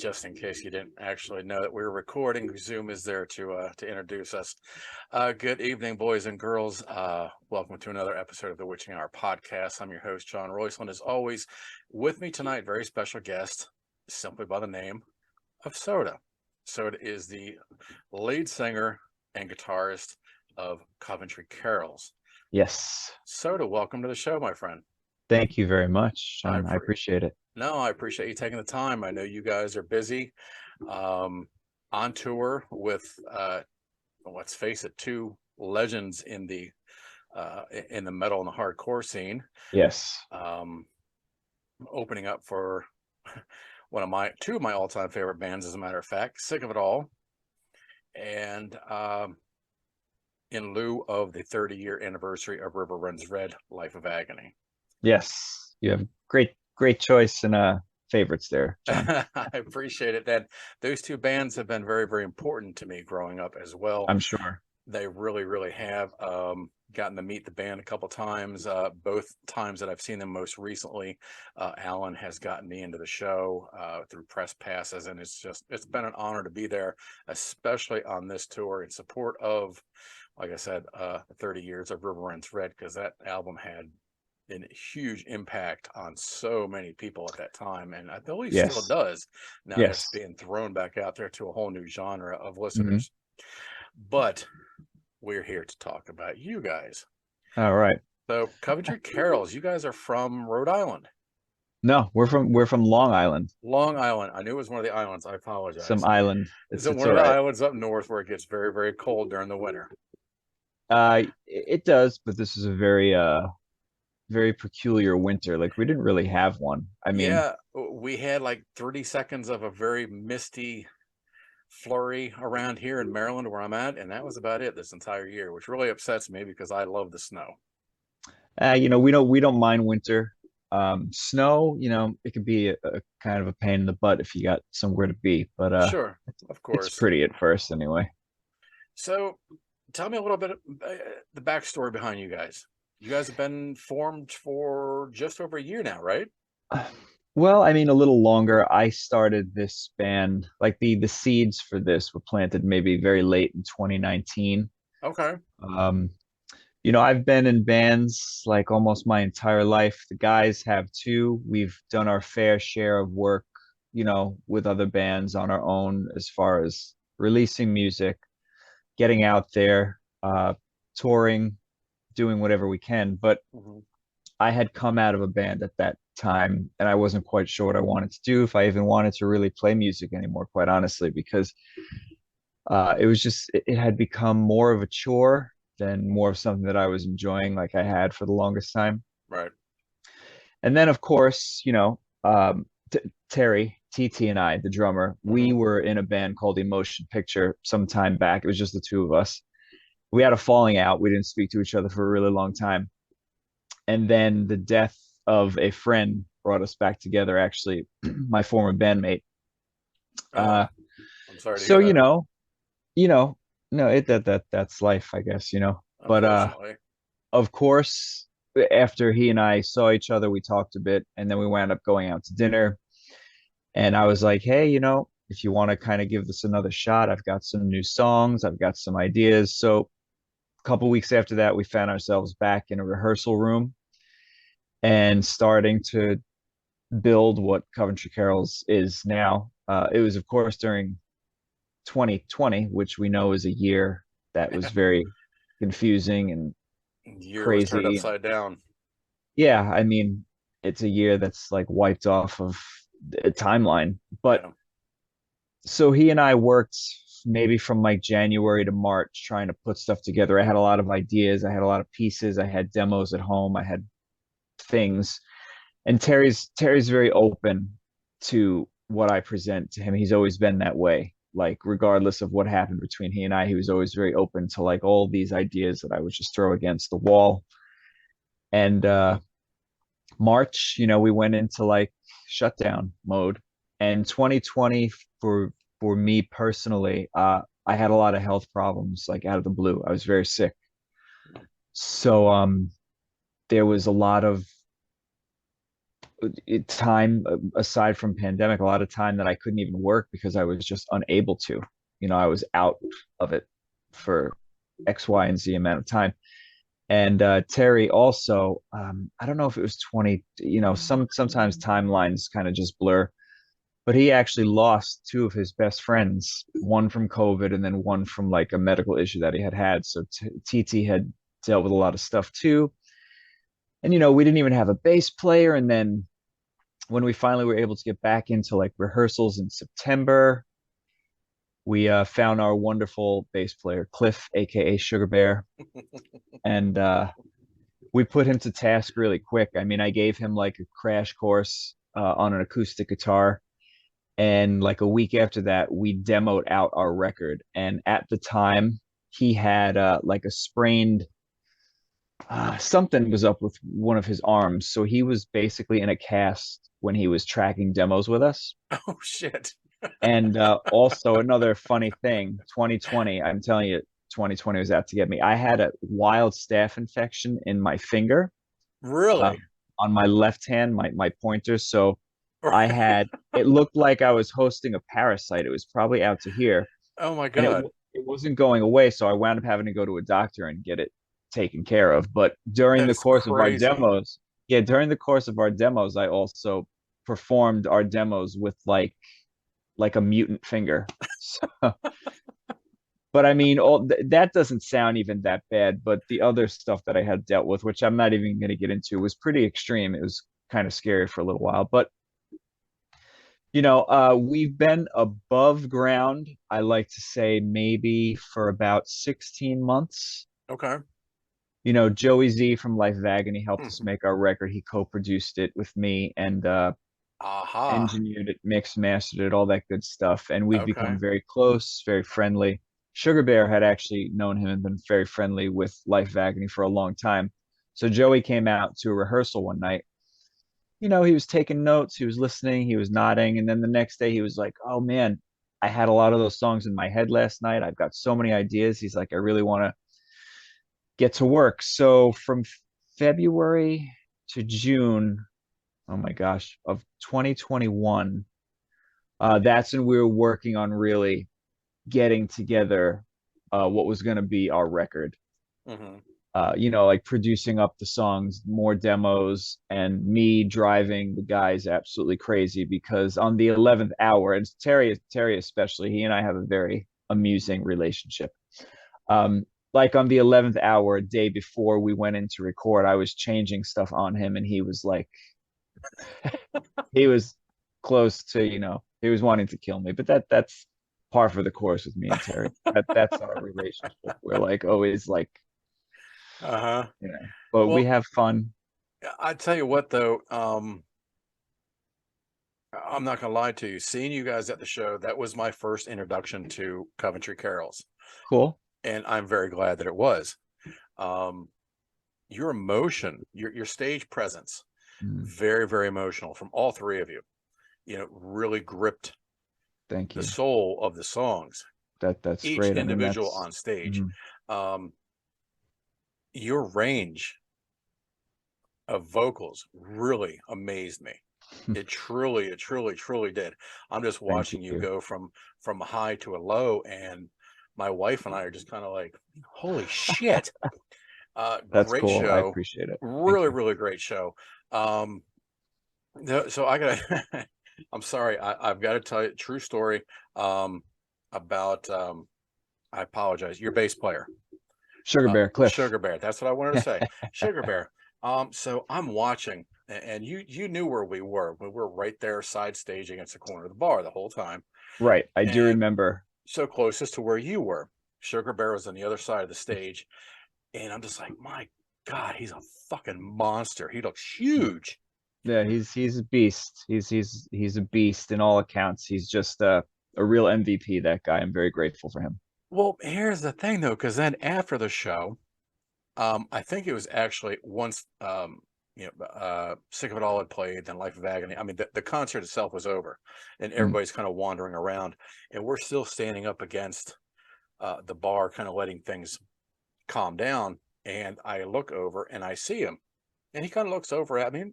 just in case you didn't actually know that we were recording, Zoom is there to introduce us. Good evening, boys and girls. Welcome to another episode of the Witching Hour podcast. I'm your host, John Royceland. As always, with me tonight, very special guest, simply by the name of Soda. Soda is the lead singer and guitarist of Coventry Carols. Yes. Soda, welcome to the show, my friend. Thank you very much, I John. I appreciate it. No, I appreciate you taking the time. I know you guys are busy, on tour with, let's face it, two legends in the metal and the hardcore scene. Yes. Opening up for two of my all-time favorite bands, as a matter of fact, Sick of It All, and in lieu of the 30-year anniversary of River Runs Red, Life of Agony. Yes. You have great choice in favorites there, John. I appreciate it. That those two bands have been very, very important to me growing up as well. I'm sure. They really, really have. Gotten to meet the band a couple times. Both times that I've seen them most recently, Alan has gotten me into the show through press passes, and it's been an honor to be there, especially on this tour in support of, like I said, 30 years of River Runs Red, because that album had a huge impact on so many people at that time, and I believe still does. Now that it's being thrown back out there to a whole new genre of listeners. But we're here to talk about you guys. All right. So Coventry Carols, you guys are from Rhode Island. No, we're from Long Island. Long Island. I knew it was one of the islands. I apologize. Some island. Is it one of the islands up north where it gets very, very cold during the winter? It does, but this is a very peculiar winter. Like, we didn't really have one. I mean, yeah, we had like 30 seconds of a very misty flurry around here in Maryland where I'm at, and that was about it this entire year, which really upsets me because I love the snow. we don't mind winter. Snow, it could be a kind of a pain in the butt if you got somewhere to be, but sure, of course, it's pretty at first anyway. So tell me a little bit of the backstory behind you guys. You guys have been formed for just over a year now, right? Well, I mean, a little longer. I started this band, like the seeds for this were planted maybe very late in 2019. Okay. I've been in bands like almost my entire life. The guys have too. We've done our fair share of work, with other bands on our own, as far as releasing music, getting out there, touring, doing whatever we can. But I had come out of a band at that time, and I wasn't quite sure what I wanted to do, if I even wanted to really play music anymore, quite honestly, because it had become more of a chore than more of something that I was enjoying, like I had for the longest time. Right. And then, of course, Terry, TT, and I, the drummer, we were in a band called Emotion Picture some time back. It was just the two of us. We had a falling out. We didn't speak to each other for a really long time. And then the death of a friend brought us back together, actually, my former bandmate. I'm sorry to hear that. No, that's life, I guess, But of course, after he and I saw each other, we talked a bit, and then we wound up going out to dinner. And I was like, hey, if you want to kind of give this another shot, I've got some new songs, I've got some ideas. So a couple weeks after that, we found ourselves back in a rehearsal room and starting to build what Coventry Carols is now. It was, of course, during 2020, which we know is a year that was very confusing and crazy. Was turned upside down. Yeah, I mean, it's a year that's like wiped off of the timeline. But so he and I worked maybe from like January to March trying to put stuff together. I had a lot of ideas, I had a lot of pieces, I had demos at home, I had things. And Terry's very open to what I present to him. He's always been that way. Like, regardless of what happened between he and I, he was always very open to like all these ideas that I would just throw against the wall. And March, we went into like shutdown mode. And 2020 for me personally, I had a lot of health problems, like out of the blue. I was very sick. So there was a lot of time aside from pandemic, a lot of time that I couldn't even work because I was just unable to. I was out of it for X, Y, and Z amount of time. And Terry also, I don't know if it was 20, sometimes timelines kind of just blur, but he actually lost two of his best friends, one from COVID and then one from like a medical issue that he had had. So TT had dealt with a lot of stuff too. And, we didn't even have a bass player. And then when we finally were able to get back into like rehearsals in September, we found our wonderful bass player, Cliff, aka Sugar Bear. And we put him to task really quick. I mean, I gave him like a crash course on an acoustic guitar. And like a week after that, we demoed out our record. And at the time, he had like a sprained something was up with one of his arms. So he was basically in a cast when he was tracking demos with us. Oh shit. And also another funny thing, 2020, I'm telling you, 2020 was out to get me. I had a wild staph infection in my finger, uh, Really? on my left hand, my pointer. So it looked like I was hosting a parasite. It was probably out to here, Oh my and God. it wasn't going away. So I wound up having to go to a doctor and get it taken care of. But That is crazy. during the course of our demos, I also performed our demos with like a mutant finger. So, but I mean, that doesn't sound even that bad. But the other stuff that I had dealt with, which I'm not even going to get into, was pretty extreme. It was kind of scary for a little while. But we've been above ground, I like to say maybe for about 16 months. Okay. Joey Z from Life of Agony helped us Mhm. make our record. He co-produced it with me and Aha. engineered it, mixed, mastered it, all that good stuff. And we've Okay. become very close, very friendly. Sugar Bear had actually known him and been very friendly with Life of Agony for a long time. So Joey came out to a rehearsal one night. He was taking notes, he was listening, he was nodding. And then the next day he was like, oh man, I had a lot of those songs in my head last night. I've got so many ideas. He's like, I really want to get to work. So from February to June, oh my gosh, of 2021, that's when we were working on really getting together what was going to be our record. Hmm. Like producing up the songs, more demos, and me driving the guys absolutely crazy because on the 11th hour, and Terry especially, he and I have a very amusing relationship. Um, like on the 11th hour, a day before we went in to record, I was changing stuff on him, and he was like, he was close to, he was wanting to kill me. But that's par for the course with me and Terry. That's our relationship. We're like always like, Uh-huh. but we Well, have fun. I tell you what though, I'm not gonna lie to you. Seeing you guys at the show, that was my first introduction to Coventry Carols, Cool. and I'm very glad that it was. Um, your emotion, your stage presence, Mm, very, very emotional from all three of you. Really gripped thank the you. soul of the songs, That's each great. I mean, individual that's on stage. mhm. Um, your range of vocals really amazed me. It truly, truly did. I'm just Thank watching you you. go from a high to a low, and my wife and I are just kind of like, holy shit. That's Great cool. I show. appreciate it. Thank Really, you. really great show. Um, so I gotta, I'm sorry, I've got to tell you a true story about, I apologize, your bass player. Sugar Bear, Cliff. Sugar Bear. That's what I wanted to say. Sugar Bear. So I'm watching, and you knew where we were. We were right there, side stage against the corner of the bar the whole time, Right. I do and remember. so closest to where you were. Sugar Bear was on the other side of the stage, and I'm just like, my God, he's a fucking monster. He looks huge. Yeah, he's a beast. He's a beast in all accounts. He's just a real MVP, that guy. I'm very grateful for him. Well, here's the thing though, because then after the show, I think it was actually once Sick of It All had played, then Life of Agony. I mean, the concert itself was over, and Mm, everybody's kind of wandering around, and we're still standing up against the bar, kind of letting things calm down. And I look over and I see him, and he kind of looks over at me,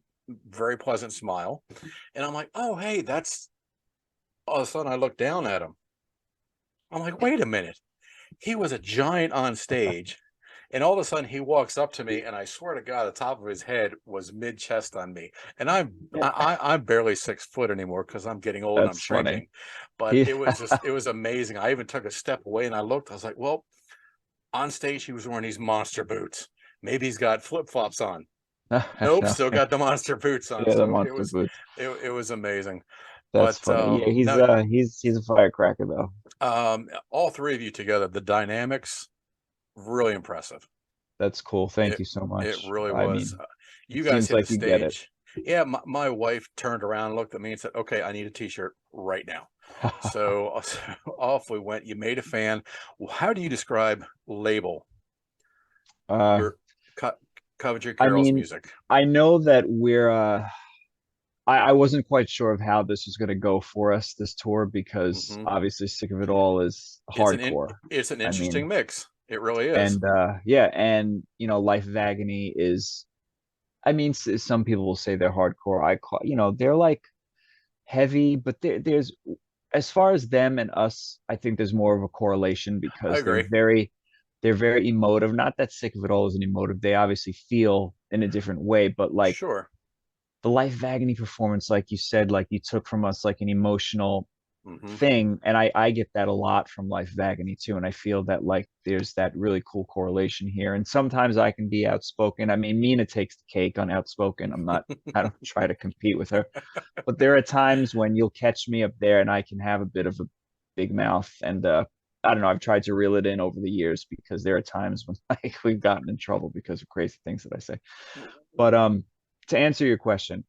very pleasant smile. And I'm like, oh, hey, that's, all of a sudden I look down at him. I'm like, wait a minute. He was a giant on stage. And all of a sudden he walks up to me, and I swear to God, the top of his head was mid chest on me. And I'm barely 6 foot anymore because I'm getting old and I'm That's funny. shrinking. But He, it was amazing. I even took a step away and I looked, I was like, well, on stage he was wearing these monster boots. Maybe he's got flip flops on. Nope, no, still got the monster boots on. yeah, the So monster boots. it was amazing. That's But funny. Yeah, no, he's a firecracker though. all three of you together, the dynamics, really impressive. That's cool. Thank It you so it much. really I was. mean, it You guys seems hit the like you get it. stage. Yeah, my wife turned around, looked at me, and said, "Okay, I need a T-shirt right now." So, so off we went. You made a fan. How do you describe Label, uh, your Co Coventry I Carols mean, music? I know that I wasn't quite sure of how this was going to go for us this tour because Hmm. obviously Sick of It All is hardcore. It's an I interesting mean, mix. It really is. and yeah, and Life of Agony is. I mean, some people will say they're hardcore. I call, they're like heavy, but there's as far as them and us, I think there's more of a correlation I because agree. they're very emotive. Not that Sick of It All isn't emotive. They obviously feel in a different way, but like Sure. the Life of Agony performance, like you said, like you took from us like an emotional Hmm. thing, and I get that a lot from Life of Agony too, and I feel that like there's that really cool correlation here. And sometimes I can be outspoken. I mean, Mina takes the cake on outspoken. I don't try to compete with her, but there are times when you'll catch me up there and I can have a bit of a big mouth, and I don't know, I've tried to reel it in over the years because there are times when like we've gotten in trouble because of crazy things that I say. But to answer your question,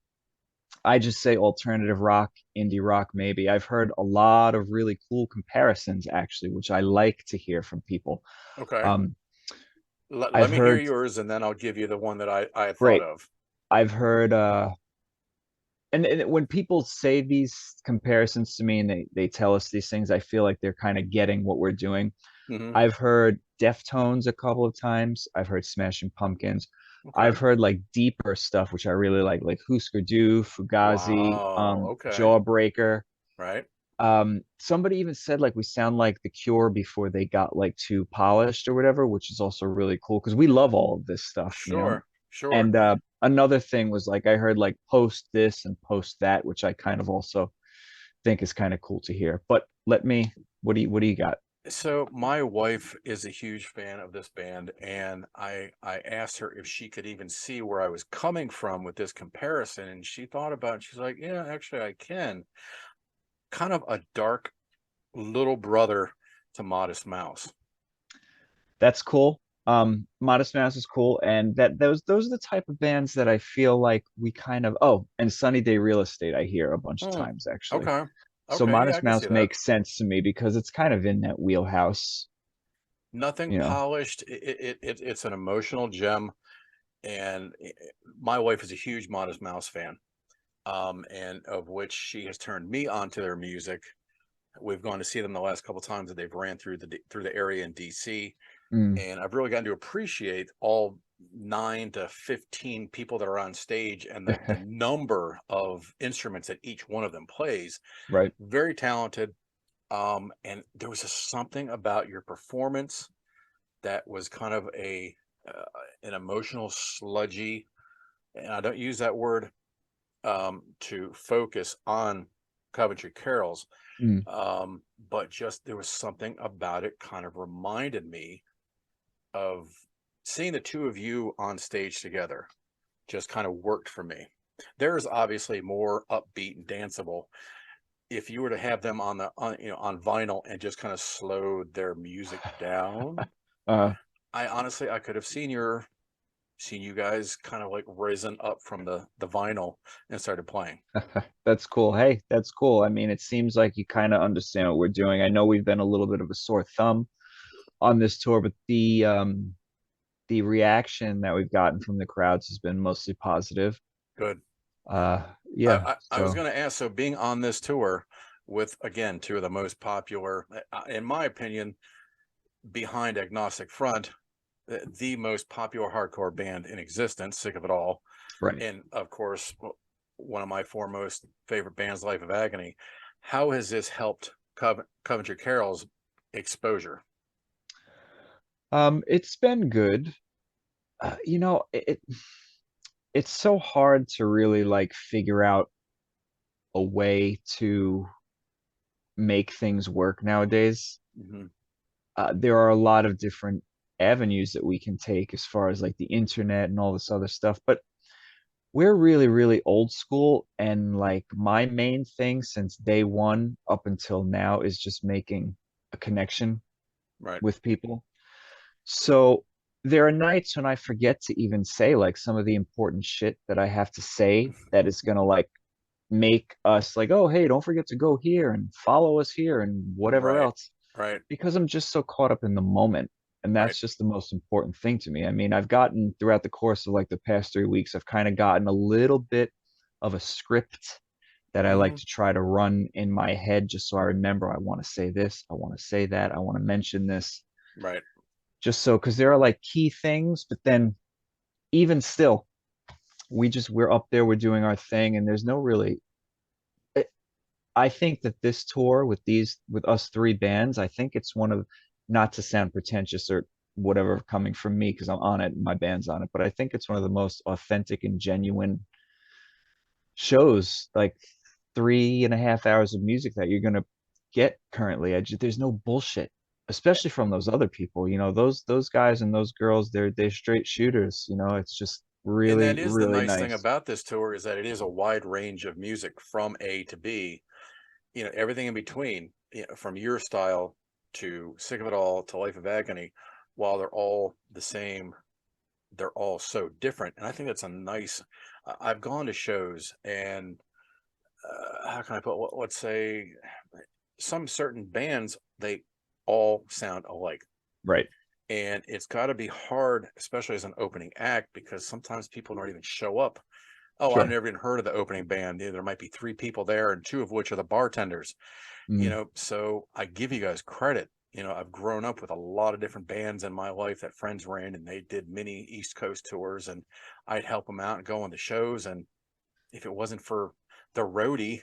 I just say alternative rock, indie rock, maybe. I've heard a lot of really cool comparisons, actually, which I like to hear from people. Okay. Um, Let I've me hear heard, yours, and then I'll give you the one that I thought great. of. I've heard, and when people say these comparisons to me and they tell us these things, I feel like they're kind of getting what we're doing. Hmm. I've heard Deftones a couple of times. I've heard Smashing Pumpkins. Okay. I've heard like deeper stuff, which I really like Husker Du, Fugazi, Wow. Okay. Jawbreaker. Right. Somebody even said like we sound like The Cure before they got like too polished or whatever, which is also really cool because we love all of this stuff. Sure. Sure. And another thing was like I heard like post this and post that, which I kind of also think is kind of cool to hear. But what do you got? So my wife is a huge fan of this band, and I asked her if she could even see where I was coming from with this comparison, and she thought about it. She's like, "Yeah, actually, I can." Kind of a dark little brother to Modest Mouse. That's cool. Modest Mouse is cool, and those are the type of bands that I feel like we kind of and Sunny Day Real Estate I hear a bunch of Hmm. times actually. Okay. So Okay. Yeah, I Modest can see Mouse that. makes sense to me because it's kind of in that wheelhouse, Nothing you know. polished. It's an emotional gem, and my wife is a huge Modest Mouse fan, and of which she has turned me on to their music. We've gone to see them the last couple of times that they've ran through the area in DC, Mm, and I've really gotten to appreciate all 9 to 15 people that are on stage and the number of instruments that each one of them plays. right. Very talented. And there was just something about your performance that was kind of uh, an emotional sludgy, and I don't use that word to focus on Coventry Carols, Mm. but just there was something about it kind of reminded me of seeing the two of you on stage together. Just kind of worked for me. There's obviously more upbeat and danceable. If you were to have them on vinyl and just kind of slowed their music down, Uh, I honestly I could have seen you guys kind of like risen up from the vinyl and started playing. that's cool. Hey, that's cool. I mean, it seems like you kind of understand what we're doing. I know we've been a little bit of a sore thumb on this tour, but the reaction that we've gotten from the crowds has been mostly positive. Good. Uh, I, yeah. I was So going to ask, so being on this tour with, again, two of the most popular, in my opinion, behind Agnostic Front, the most popular hardcore band in existence, Sick of It All, Right. and of course, one of my foremost favorite bands, Life of Agony. How has this helped Coventry Carols exposure? It's been good. It's so hard to really like figure out a way to make things work nowadays. Hmm. There are a lot of different avenues that we can take as far as like the internet and all this other stuff, but we're really, really old school. And like my main thing since day one up until now is just making a connection Right. with people. So there are nights when I forget to even say like some of the important shit that I have to say that is gonna like make us like, oh, hey, don't forget to go here and follow us here and whatever Right. else, Right. because I'm just so caught up in the moment. And Right. that's just the most important thing to me. I mean, I've gotten throughout the course of like the past 3 weeks, I've kind of gotten a little bit of a script that I like Hmm. to try to run in my head just so I remember I want to say this, I want to say that, I want to mention this, Right. just so because there are like key things, but then even still, we're up there, we're doing our thing, and there's no really I think that this tour with us three bands, I think it's one of, not to sound pretentious or whatever coming from me because I'm on it and my band's on it, but I think it's one of the most authentic and genuine shows, like 3.5 hours of music that you're gonna get currently. There's no bullshit, especially from those other people. Those guys and those girls, they're straight shooters. It's just And really, that is the really nice thing nice. about this tour is that it is a wide range of music from A to B, everything in between, from your style to Sick of It All to Life of Agony. While they're all the same, they're all so different. And I think that's a nice, I've gone to shows and how can I put, let's say some certain bands, they all sound alike. Right. And it's got to be hard, especially as an opening act, because sometimes people don't even show up. Oh, I've Sure. never even heard of the opening band. There might be three people there, and two of which are the bartenders. Mm, So I give you guys credit. I've grown up with a lot of different bands in my life that friends were in, and they did mini East Coast tours, and I'd help them out and go on the shows. And if it wasn't for the roadie,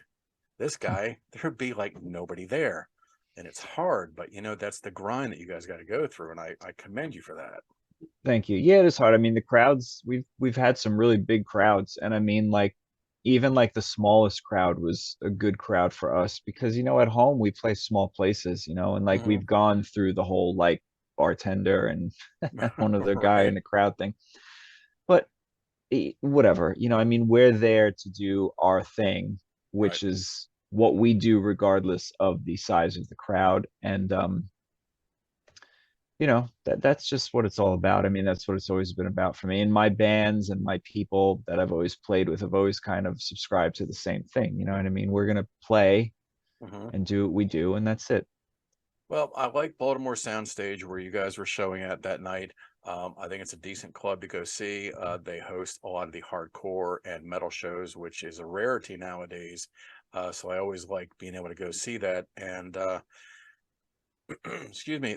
this guy, there'd be like nobody there. And it's hard, but that's the grind that you guys got to go through. And I commend you for that. thank you. Yeah, it is hard. I mean, the crowds, we've had some really big crowds, and I mean, like even like the smallest crowd was a good crowd for us because at home we play small places, and like Hmm. we've gone through the whole like bartender and one other guy in Right. the crowd thing. But whatever, I mean, we're there to do our thing, Right. which is what we do regardless of the size of the crowd. And that's just what it's all about. I mean, that's what it's always been about for me. And my bands and my people that I've always played with have always kind of subscribed to the same thing. You know what I mean? We're gonna play Hmm. and do what we do, and that's it. Well, I like Baltimore Soundstage where you guys were showing at that night. I think it's a decent club to go see. They host a lot of the hardcore and metal shows, which is a rarity nowadays. So I always like being able to go see that. And excuse me,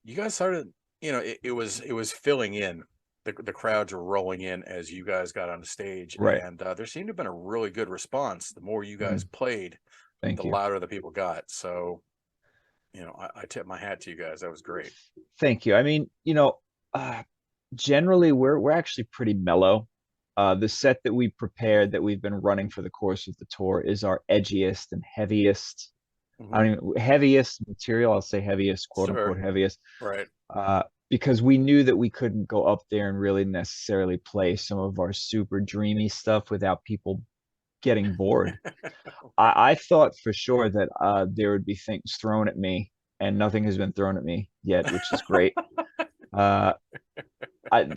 you guys started, it was filling in. The crowds were rolling in as you guys got on the stage, Right. and there seemed to have been a really good response. The more you guys Mm, played, the thank you. louder the people got. So I tip my hat to you guys. That was great. Thank you. I mean, uh, generally we're actually pretty mellow. The set that we prepared that we've been running for the course of the tour is our edgiest and heaviest. I Hmm. don't even heaviest material. I'll say heaviest, quote unquote Sure. heaviest, Right. because we knew that we couldn't go up there and really necessarily play some of our super dreamy stuff without people getting bored. I thought for sure that there would be things thrown at me, and nothing has been thrown at me yet, which is great. Uh, I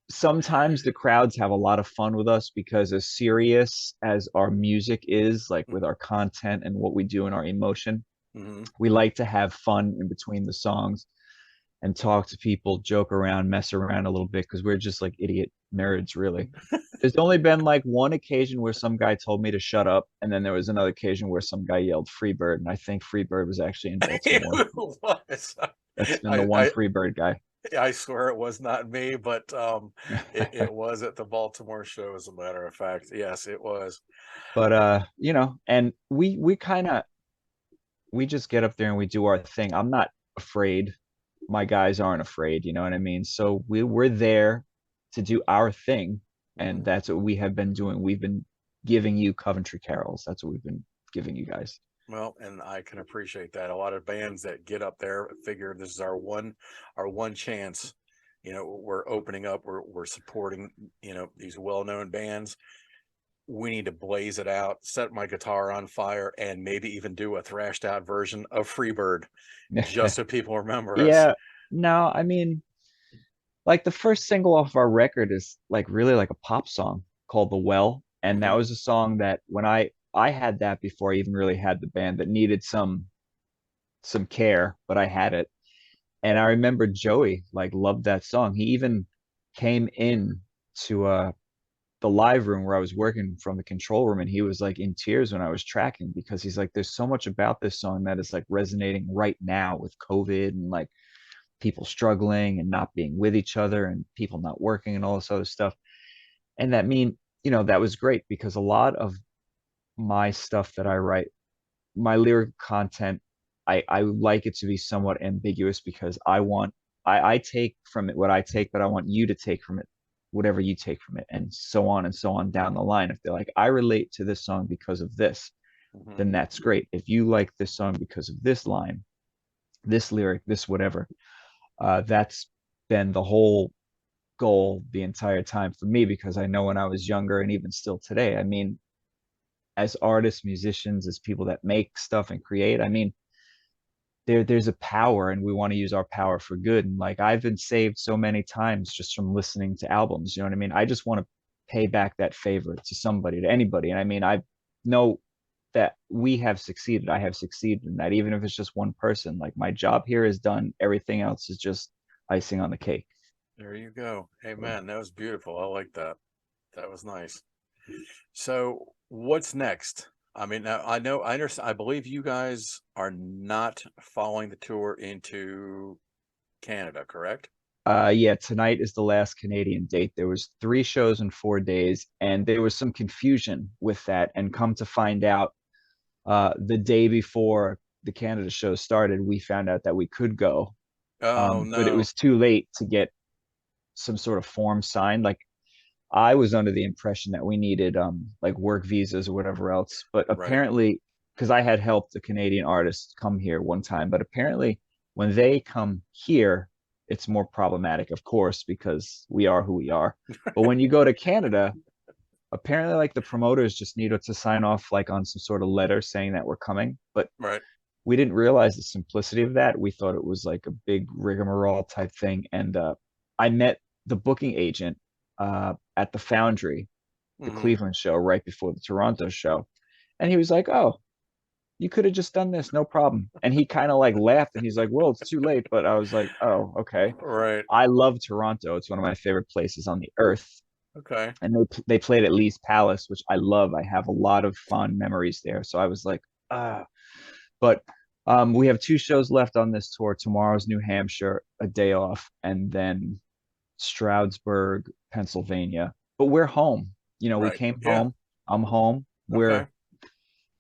sometimes the crowds have a lot of fun with us because as serious as our music is, like with our content and what we do and our emotion, Hmm. we like to have fun in between the songs and talk to people, joke around, mess around a little bit because we're just like idiot nerds, really. There's only been like one occasion where some guy told me to shut up, and then there was another occasion where some guy yelled Freebird, and I think Freebird was actually in Baltimore. It was. That's been the I, one I Freebird guy. I swear it was not me, but it was at the Baltimore show, as a matter of fact. Yes, it was. But and we kind of we just get up there and we do our thing. I'm not afraid. My guys aren't afraid, you know what I mean? So we're there to do our thing, and Mhm. that's what we have been doing. We've been giving you Coventry Carols. That's what we've been giving you guys. Well, and I can appreciate that. A lot of bands that get up there figure this is our one chance. We're opening up, we're supporting, these well-known bands. We need to blaze it out, set my guitar on fire, and maybe even do a thrashed out version of Freebird, just so people remember us. Yeah, no, I mean, like the first single off our record is like really like a pop song called The Well, and that Hmm. was a song that when I had that before I even really had the band that needed some care, but I had it. And I remember Joey like loved that song. He even came in to the live room where I was working from the control room, and he was like in tears when I was tracking because he's like, there's so much about this song that is like resonating right now with COVID and like people struggling and not being with each other and people not working and all this other stuff. And that was great because a lot of my stuff that I write, my lyric content, I like it to be somewhat ambiguous because I take from it what I take, but I want you to take from it whatever you take from it, and so on down the line. If they're like, I relate to this song because of this, Hmm. then that's great. If you like this song because of this line, this lyric, this whatever, that's been the whole goal the entire time for me because I know when I was younger and even still today, I mean, as artists, musicians, as people that make stuff and create, I mean, there's a power and we want to use our power for good. And like I've been saved so many times just from listening to albums, you know what I mean? I just want to pay back that favor to somebody, to anybody. And I mean, I know that we have succeeded. I have succeeded in that, even if it's just one person. Like my job here is done. Everything else is just icing on the cake. There you go. So, Amen. That was beautiful. I like that. That was nice. So, what's next? I mean, now I know, I understand. I believe you guys are not following the tour into Canada, correct? yeah, tonight is the last Canadian date. There was 3 shows in 4 days, and there was some confusion with that. And come to find out, the day before the Canada show started, we found out that we could go, Oh but it no. was too late to get some sort of form signed. Like I was under the impression that we needed like work visas or whatever else, but Right. apparently, because I had helped a Canadian artist come here one time, but apparently when they come here, it's more problematic, of course, because we are who we are. But when you go to Canada, apparently like the promoters just needed to sign off like on some sort of letter saying that we're coming, but Right. we didn't realize the simplicity of that. We thought it was like a big rigmarole type thing. And I met the booking agent at the Foundry, the Hmm. Cleveland show, right before the Toronto show. And he was like, "Oh, you could have just done this, no problem." And he kind of like laughed and he's like, "Well, it's too late." But I was like, "Oh, okay." Right. I love Toronto. It's one of my favorite places on the earth. Okay. And they played at Lee's Palace, which I love. I have a lot of fond memories there. So I was like, ah, but we have 2 shows left on this tour. Tomorrow's New Hampshire, a day off, and then Stroudsburg, Pennsylvania. But we're home. You know, we Right. came Yeah. home. I'm home. Okay.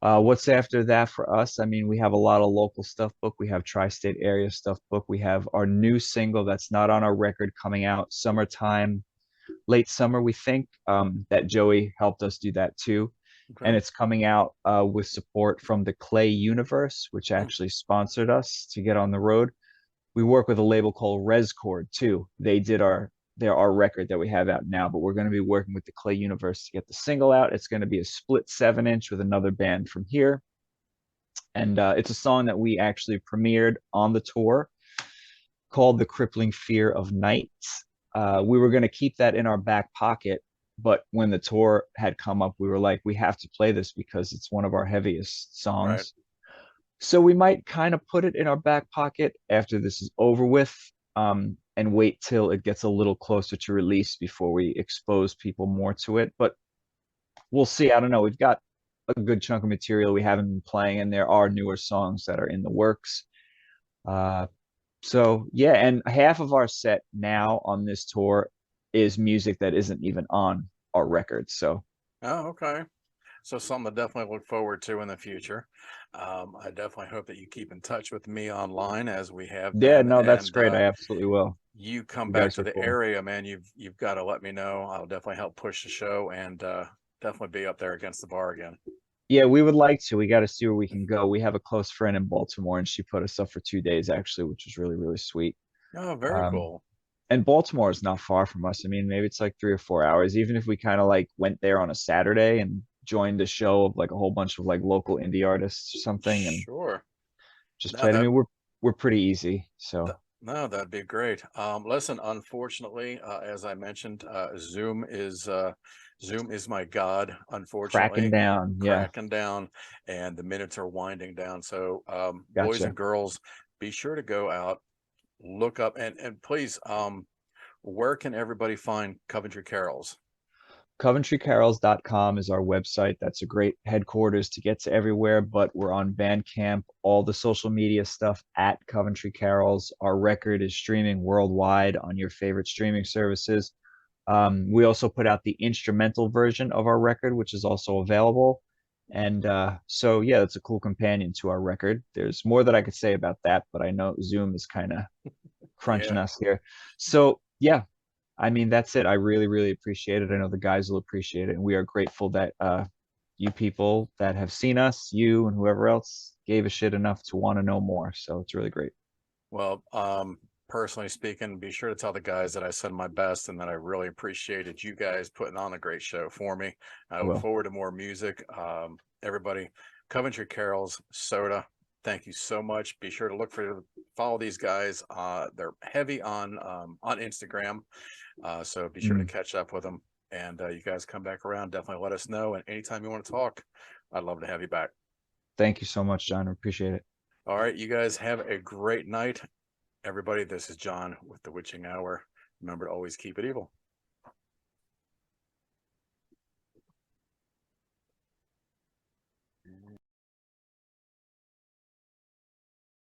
What's after that for us? I mean, we have a lot of local stuff booked. We have tri-state area stuff booked. We have our new single that's not on our record coming out summertime, late summer, we think. That Joey helped us do that too. And Okay. it's coming out with support from the Clay Universe, which Mm. actually sponsored us to get on the road. We work with a label called Rescord too. They're our record that we have out now, but we're going to be working with the Clay Universe to get the single out. It's going to be a split 7 inch with another band from here. And it's a song that we actually premiered on the tour called The Crippling Fear of Night. We were going to keep that in our back pocket, but when the tour had come up, we were like, we have to play this because it's one of our heaviest Right. songs. So we might kind of put it in our back pocket after this is over with, and wait till it gets a little closer to release before we expose people more to it. But we'll see. I don't know. We've got a good chunk of material we haven't been playing, and there are newer songs that are in the works. Uh, So yeah, and half of our set now on this tour is music that isn't even on our record. So Oh, okay. So something to definitely look forward to in the future. I definitely hope that you keep in touch with me online as we have yeah, been, no, that's and great. I absolutely will. you come You back guys to are the cool. area, man. You've got to let me know. I'll definitely help push the show and definitely be up there against the bar again. Yeah, we would like to. We got to see where we can go. We have a close friend in Baltimore, and she put us up for 2 days actually, which was really, really sweet. Oh, very Um, cool. and Baltimore is not far from us. I mean, maybe it's like 3 or 4 hours. Even if we kind of like went there on a Saturday and joined a show of like a whole bunch of like local indie artists or something and Sure. just No, played. I mean, we're pretty easy. So no, that'd be great. Listen, unfortunately, as I mentioned, Zoom is my god, cracking unfortunately, down. Yeah, cracking down, and the minutes are winding down. So, boys and gotcha. girls, be sure to go out, look up, and please, where can everybody find Coventry Carols? CoventryCarols.com is our website. That's a great headquarters to get to everywhere, but we're on Bandcamp, all the social media stuff at Coventry Carols. Our record is streaming worldwide on your favorite streaming services. We also put out the instrumental version of our record, which is also available. And so, yeah, it's a cool companion to our record. There's more that I could say about that, but I know Zoom is kind of crunching Yeah. us here. So, yeah, I mean, that's it. I really, really appreciate it. I know the guys will appreciate it. And we are grateful that you people that have seen us, you and whoever else gave a shit enough to want to know more. So it's really great. Well, personally speaking, be sure to tell the guys that I send my best and that I really appreciated you guys putting on a great show for me. I I look will. forward to more music. Everybody, Coventry Carols, Soda. Thank you so much. Be sure to follow these guys. They're heavy on Instagram, so be sure to Mm. catch up with them. And you guys come back around, definitely let us know. And anytime you want to talk, I'd love to have you back. Thank you so much, John. I appreciate it. All right, you guys have a great night. Everybody, this is John with the Witching Hour. Remember to always keep it evil.